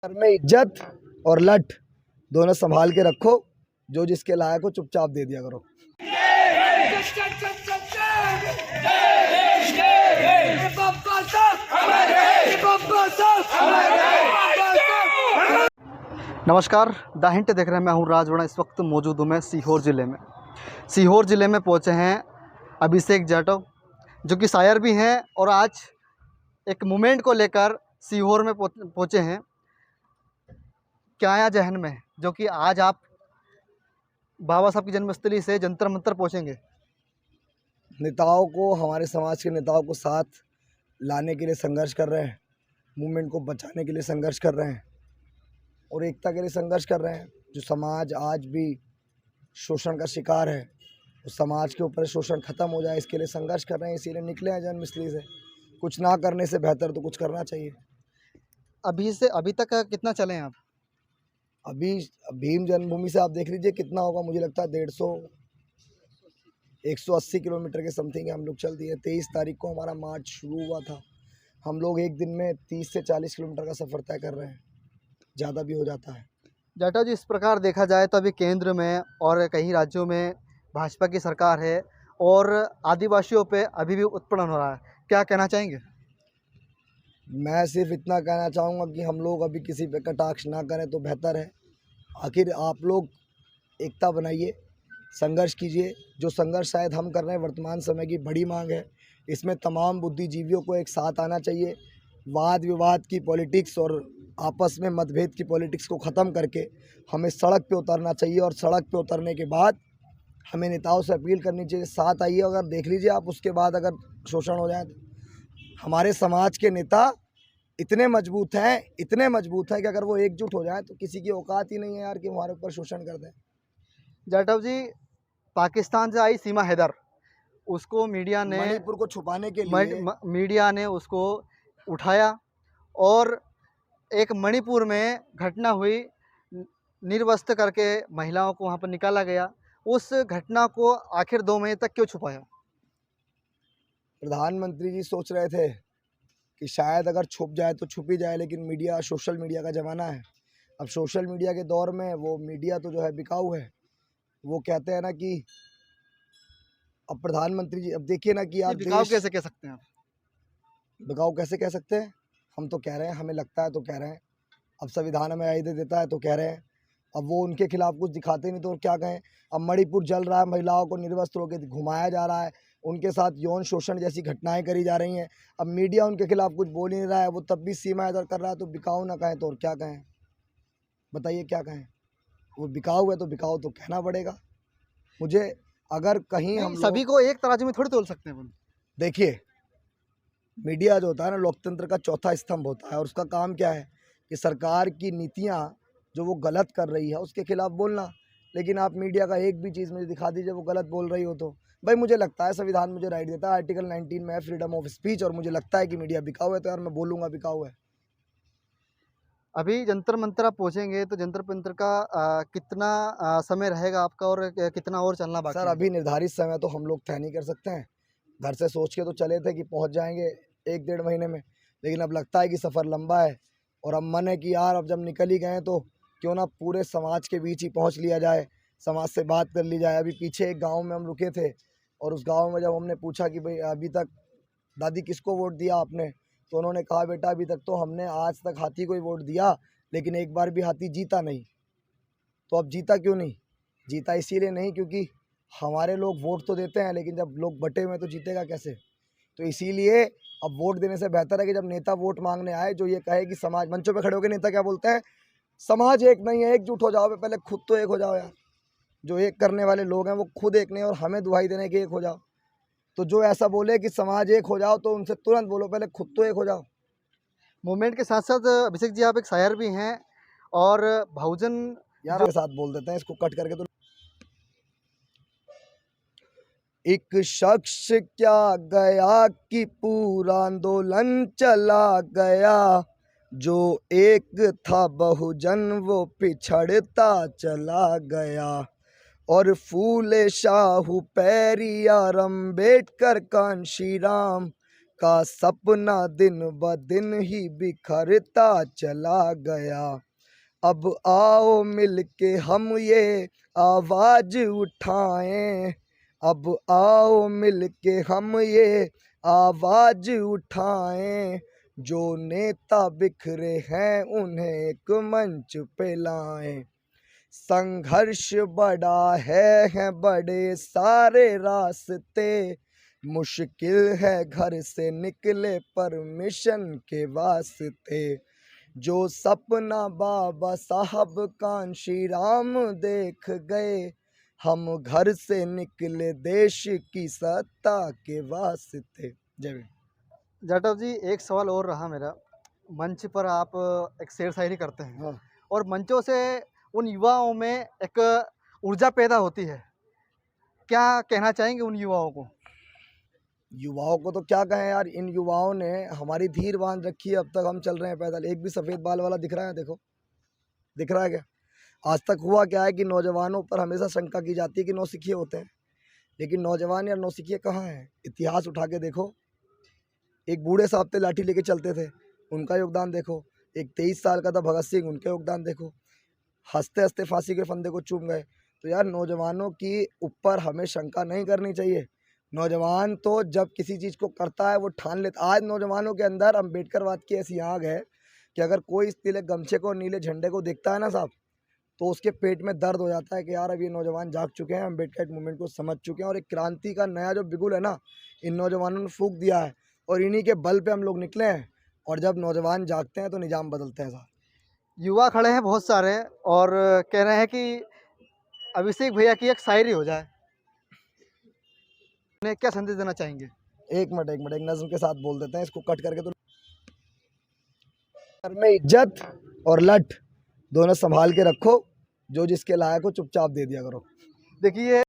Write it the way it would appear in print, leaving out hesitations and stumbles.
घर में इज्जत और लठ दोनों संभाल के रखो। जो जिसके लायक हो चुपचाप दे दिया करो। नमस्कार, द हिंट देख रहे हैं। मैं हूं राजवाड़ा। इस वक्त मौजूद हूं मैं सीहोर ज़िले में। सीहोर ज़िले में पहुंचे हैं अभिषेक जाटव, जो कि शायर भी हैं और आज एक मूवमेंट को लेकर सीहोर में पहुंचे हैं। क्या आया जहन में, जो कि आज आप बाबा साहब की जन्मस्थली से जंतर मंतर पहुंचेंगे? नेताओं को, हमारे समाज के नेताओं को साथ लाने के लिए संघर्ष कर रहे हैं, मूवमेंट को बचाने के लिए संघर्ष कर रहे हैं और एकता के लिए संघर्ष कर रहे हैं। जो समाज आज भी शोषण का शिकार है, उस समाज के ऊपर शोषण खत्म हो जाए, इसके लिए संघर्ष कर रहे हैं। इसीलिए निकले हैं जन्मस्थली से। कुछ ना करने से बेहतर तो कुछ करना चाहिए। अभी तक कितना चले हैं आप? अभी भीम जन्मभूमि से आप देख लीजिए कितना होगा। मुझे लगता है 150 किलोमीटर के समथिंग हम लोग चल दिए। 23 तारीख को हमारा मार्च शुरू हुआ था। हम लोग एक दिन में 30 से 40 किलोमीटर का सफ़र तय कर रहे हैं, ज़्यादा भी हो जाता है। जाटव जी, इस प्रकार देखा जाए तो अभी केंद्र में और कई राज्यों में भाजपा की सरकार है और आदिवासियों पे अभी भी उत्पीड़न हो रहा है। क्या कहना चाहेंगे? मैं सिर्फ इतना कहना चाहूँगा कि हम लोग अभी किसी पे कटाक्ष ना करें तो बेहतर है। आखिर आप लोग एकता बनाइए, संघर्ष कीजिए। जो संघर्ष शायद हम कर रहे हैं, वर्तमान समय की बड़ी मांग है। इसमें तमाम बुद्धिजीवियों को एक साथ आना चाहिए। वाद विवाद की पॉलिटिक्स और आपस में मतभेद की पॉलिटिक्स को ख़त्म करके हमें सड़क पे उतरना चाहिए और सड़क पे उतरने के बाद हमें नेताओं से अपील करनी चाहिए, साथ आइए। अगर देख लीजिए आप, उसके बाद अगर शोषण हो जाए तो हमारे समाज के नेता इतने मजबूत हैं कि अगर वो एकजुट हो जाएं तो किसी की औकात ही नहीं है यार कि हमारे ऊपर शोषण कर दें। जाटव जी, पाकिस्तान से आई सीमा हैदर, उसको मीडिया ने मणिपुर को छुपाने के लिए मीडिया ने उसको उठाया और एक मणिपुर में घटना हुई, निर्वस्त्र करके महिलाओं को वहाँ पर निकाला गया। उस घटना को आखिर 2 महीने तक क्यों छुपाया? प्रधानमंत्री जी सोच रहे थे कि शायद अगर छुप जाए तो छुप ही जाए, लेकिन मीडिया, सोशल मीडिया का ज़माना है। अब सोशल मीडिया के दौर में वो मीडिया तो जो है बिकाऊ है। वो कहते हैं ना कि अब प्रधानमंत्री जी, अब देखिए ना कि आप बिकाऊ कैसे कह सकते हैं आप? बिकाऊ कैसे कह सकते हैं? हम तो कह रहे हैं, हमें लगता है तो कह रहे हैं। अब संविधान हमें आयुध देता है तो कह रहे हैं। अब वो उनके खिलाफ कुछ दिखाते नहीं तो और क्या कहें। अब मणिपुर जल रहा है, महिलाओं को निर्वस्त्र होकर घुमाया जा रहा है, उनके साथ यौन शोषण जैसी घटनाएं करी जा रही हैं। अब मीडिया उनके खिलाफ कुछ बोल ही नहीं रहा है, वो तब भी सीमा इधर कर रहा है। तो बिकाऊ ना कहें तो और क्या कहें? बताइए क्या कहें? वो बिकाऊ है तो बिकाऊ तो कहना पड़ेगा मुझे। अगर कहीं हम सभी को एक तराजू में थोड़ी तोल सकते हैं। देखिए, मीडिया जो होता है ना, लोकतंत्र का चौथा स्तंभ होता है और उसका काम क्या है कि सरकार की नीतियाँ जो वो गलत कर रही है उसके खिलाफ बोलना। लेकिन आप मीडिया का एक भी चीज़ मुझे दिखा दीजिए वो गलत बोल रही हो तो भाई, मुझे लगता है संविधान मुझे राइट देता है, आर्टिकल 19 में है फ्रीडम ऑफ स्पीच, और मुझे लगता है कि मीडिया बिकाऊ है तो यार मैं बोलूँगा बिकाऊ है। अभी जंतर मंतर आप पहुँचेंगे तो जंतर मंतर का कितना समय रहेगा आपका और कितना और चलना बाकी सर है? अभी निर्धारित समय तो हम लोग तय नहीं कर सकते हैं। घर से सोच के तो चले थे कि पहुंच जाएंगे 1-1.5 महीने में, लेकिन अब लगता है कि सफ़र लंबा है और अब मन है कि यार अब जब निकल ही गए तो क्यों ना पूरे समाज के बीच ही पहुंच लिया जाए, समाज से बात कर ली जाए। अभी पीछे एक गांव में हम रुके थे और उस गांव में जब हमने पूछा कि भाई अभी तक दादी किसको वोट दिया आपने, तो उन्होंने कहा बेटा अभी तक तो हमने आज तक हाथी को ही वोट दिया, लेकिन एक बार भी हाथी जीता नहीं। तो अब जीता क्यों नहीं? जीता इसीलिए नहीं क्योंकि हमारे लोग वोट तो देते हैं, लेकिन जब लोग बटे हुए तो जीतेगा कैसे? तो इसीलिए अब वोट देने से बेहतर है कि जब नेता वोट मांगने आए जो ये कहे कि समाज, मंचों पे खड़े होकर नेता क्या बोलते हैं, समाज एक नहीं है, एकजुट हो जाओ। पहले खुद तो एक हो जाओ यार। जो एक करने वाले लोग हैं वो खुद एक नहीं और हमें दुहाई देने के एक हो जाओ। तो जो ऐसा बोले कि समाज एक हो जाओ तो उनसे तुरंत बोलो पहले खुद तो एक हो जाओ। मूवमेंट के साथ साथ अभिषेक जी, आप एक शायर भी हैं और बहुजन यार के साथ बोल देते हैं, इसको कट करके। तो एक शख्स क्या गया कि पूरा आंदोलन चला गया, जो एक था बहुजन वो पिछड़ता चला गया। और फूले शाहू पेरियार अम्बेडकर कांशीराम का सपना दिन ब दिन ही बिखरता चला गया। अब आओ मिल के हम ये आवाज उठाएं, अब आओ मिल के हम ये आवाज उठाएं, जो नेता बिखरे हैं उन्हें एक मंच पे लाएं। संघर्ष बड़ा है बड़े सारे रास्ते, मुश्किल है घर से निकले परमिशन के वास्ते। जो सपना बाबा साहब कांशी राम देख गए, हम घर से निकले देश की सत्ता के वास्ते। जय भीम। जाटव जी, एक सवाल और रहा मेरा। मंच पर आप एक शेर शायरी करते हैं हाँ, और मंचों से उन युवाओं में एक ऊर्जा पैदा होती है, क्या कहना चाहेंगे उन युवाओं को? युवाओं को तो क्या कहें यार, इन युवाओं ने हमारी धीर बांध रखी है। अब तक हम चल रहे हैं पैदल, एक भी सफ़ेद बाल वाला दिख रहा है? देखो, दिख रहा है क्या? आज तक हुआ क्या है कि नौजवानों पर हमेशा शंका की जाती है कि नौसिखिए होते हैं, लेकिन नौजवान या नौसिखिए कहाँ हैं? इतिहास उठा के देखो। एक बूढ़े साहब थे, लाठी लेके चलते थे, उनका योगदान देखो। एक 23 साल का था भगत सिंह, उनका योगदान देखो। हंसते हंसते फांसी के फंदे को चूम गए। तो यार नौजवानों की ऊपर हमें शंका नहीं करनी चाहिए। नौजवान तो जब किसी चीज़ को करता है वो ठान लेता। आज नौजवानों के अंदर अम्बेडकरवाद की ऐसी आग है कि अगर कोई इस नीले गमछे को, नीले झंडे को देखता है ना साहब, तो उसके पेट में दर्द हो जाता है कि यार अब ये नौजवान जाग चुके हैं, अम्बेडकर मूवमेंट को समझ चुके हैं और एक क्रांति का नया जो बिगुल है ना, इन नौजवानों ने फूंक दिया है और इन्हीं के बल पे हम लोग निकले हैं। और जब नौजवान जागते हैं तो निजाम बदलते हैं साहब। युवा खड़े हैं बहुत सारे और कह रहे हैं कि अभिषेक भैया की एक शायरी हो जाए, उन्हें क्या संदेश देना चाहेंगे? एक मिनट एक नज़्म के साथ बोल देते हैं, इसको कट करके। तो घर में इज्जत और लठ दोनों संभाल के रखो, जो जिसके लायक हो चुपचाप दे दिया करो। देखिए